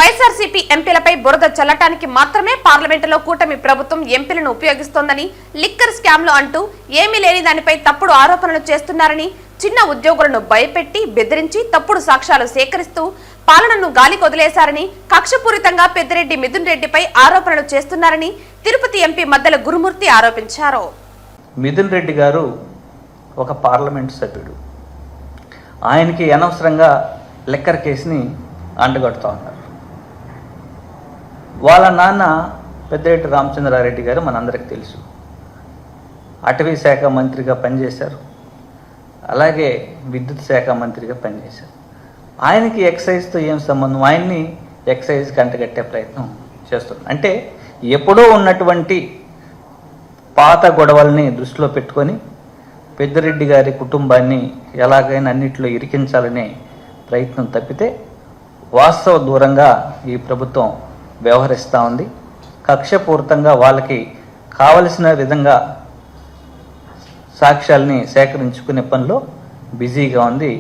వైఎస్ఆర్సీపీ ఎంపీలపై బురద చల్లటానికి మాత్రమే పార్లమెంటులో కూటమి ప్రభుత్వం ఎంపీలను ఉపయోగిస్తోందని, లిక్కర్ స్కామ్లు అంటూ ఏమీ లేని దానిపై తప్పుడు ఆరోపణలు చేస్తున్నారని, చిన్న ఉద్యోగులను భయపెట్టి బెదిరించి తప్పుడు సాక్ష్యాలు సేకరిస్తూ పాలనను గాలికి వదిలేశారని, కక్షపూరితంగా పెద్దిరెడ్డి మిథున్ రెడ్డిపై ఆరోపణలు చేస్తున్నారని తిరుపతి ఎంపీ మద్దెల గురుమూర్తి ఆరోపించారు. మిథున్ రెడ్డి గారు ఒక పార్లమెంటు సభ్యుడు. ఆయనకి అనవసరంగా లిక్కర్ కేసుని అంటగడుతూ ఉన్నారు. వాళ్ళ నాన్న పెద్దిరెడ్డి రామచంద్రారెడ్డి గారు మనందరికీ తెలుసు. అటవీ శాఖ మంత్రిగా పనిచేశారు, అలాగే విద్యుత్ శాఖ మంత్రిగా పనిచేశారు. ఆయనకి ఎక్సైజ్తో ఏం సంబంధం? ఆయన్ని ఎక్సైజ్కి అంటగట్టే ప్రయత్నం చేస్తున్నారు. అంటే ఎప్పుడో ఉన్నటువంటి పాత గొడవల్ని దృష్టిలో పెట్టుకొని పెద్దిరెడ్డి గారి కుటుంబాన్ని ఎలాగైనా అన్నింటిలో ఇరికించాలనే ప్రయత్నం తప్పితే వాస్తవ దూరంగా ఈ ప్రభుత్వం వ్యవహరిస్తూ ఉంది. కక్షపూరితంగా వాళ్ళకి కావలసిన విధంగా సాక్ష్యాల్ని సేకరించుకునే పనిలో బిజీగా ఉంది.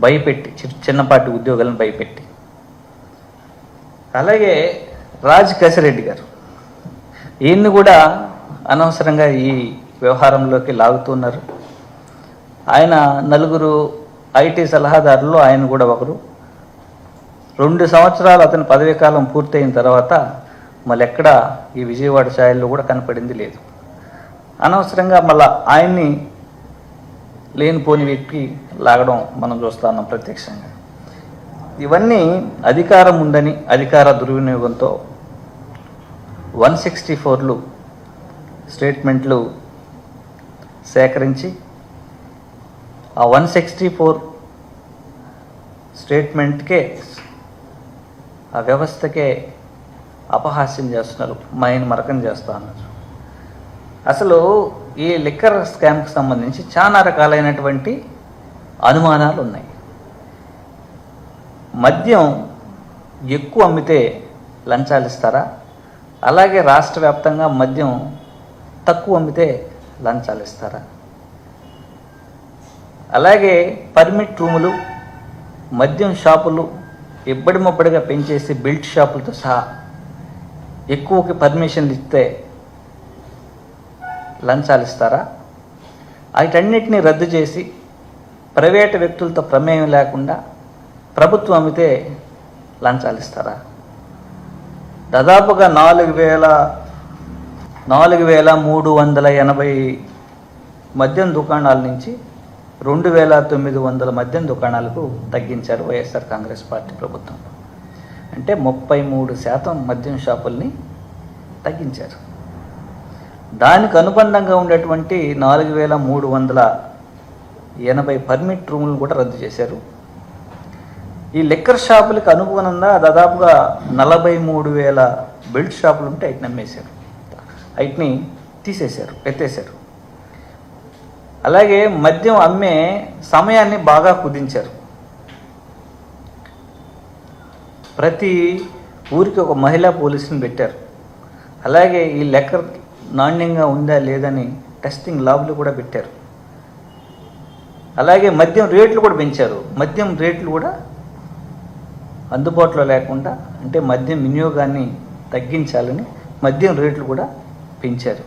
భయపెట్టి చిన్నపాటి ఉద్యోగాలను భయపెట్టి. అలాగే రాజ్ కసిరెడ్డి గారు, ఈయన్ని కూడా అనవసరంగా ఈ వ్యవహారంలోకి లాగుతున్నారు. ఆయన నలుగురు ఐటీ సలహాదారులు ఆయన కూడా ఒకరు. 2 సంవత్సరాలు అతని పదవీ కాలం పూర్తయిన తర్వాత మళ్ళీ ఎక్కడ ఈ విజయవాడ ఛాయల్లో కూడా కనపడింది లేదు. అనవసరంగా మళ్ళా ఆయన్ని లేనిపోని వ్యక్తి లాగడం మనం చూస్తూ ఉన్నాం ప్రత్యక్షంగా. ఇవన్నీ అధికారం ఉందని అధికార దుర్వినియోగంతో 164 స్టేట్మెంట్లు సేకరించి ఆ 164 స్టేట్మెంట్కే ఆ వ్యవస్థకే అపహాస్యం చేస్తున్నారు, మరకం చేస్తూ ఉన్నారు. అసలు ఈ లిక్కర్ స్కామ్కి సంబంధించి చాలా రకాలైనటువంటి అనుమానాలు ఉన్నాయి. మద్యం ఎక్కువ అమ్మితే లంచాలు ఇస్తారా? అలాగే రాష్ట్ర వ్యాప్తంగా మద్యం తక్కువ అమ్మితే లంచాలు ఇస్తారా? అలాగే పర్మిట్ రూములు, మద్యం షాపులు ఇబ్బడిమొబ్బడిగా పెంచేసి బెల్ట్ షాపులతో సహా ఎక్కువకి పర్మిషన్లు ఇస్తే లంచాలు ఇస్తారా? వాటన్నిటిని రద్దు చేసి ప్రైవేటు వ్యక్తులతో ప్రమేయం లేకుండా ప్రభుత్వం అమ్మితే లంచాలు ఇస్తారా? దాదాపుగా 4,380 మద్యం దుకాణాల నుంచి 2,900 మద్యం దుకాణాలకు తగ్గించారు వైఎస్ఆర్ కాంగ్రెస్ పార్టీ ప్రభుత్వం. అంటే 33% మద్యం షాపుల్ని తగ్గించారు. దానికి అనుబంధంగా ఉండేటువంటి 4,380 పర్మిట్ రూములను కూడా రద్దు చేశారు. ఈ లిక్కర్ షాపులకు అనుగుణంగా దాదాపుగా 43,000 బెల్ట్ షాపులు ఉంటే వాటిని అమ్మేశారు, వాటిని తీసేశారు, ఎత్తేశారు. అలాగే మద్యం అమ్మే సమయాన్ని బాగా కుదించారు. ప్రతి ఊరికి ఒక మహిళా పోలీసుని పెట్టారు. అలాగే ఈ లిక్కర్ నాణ్యంగా ఉందా లేదని టెస్టింగ్ ల్యాబ్లు కూడా పెట్టారు. అలాగే మద్యం రేట్లు కూడా పెంచారు. మద్యం రేట్లు కూడా అందుబాటులో లేకుండా, అంటే మద్యం వినియోగాన్ని తగ్గించాలని మద్యం రేట్లు కూడా పెంచారు.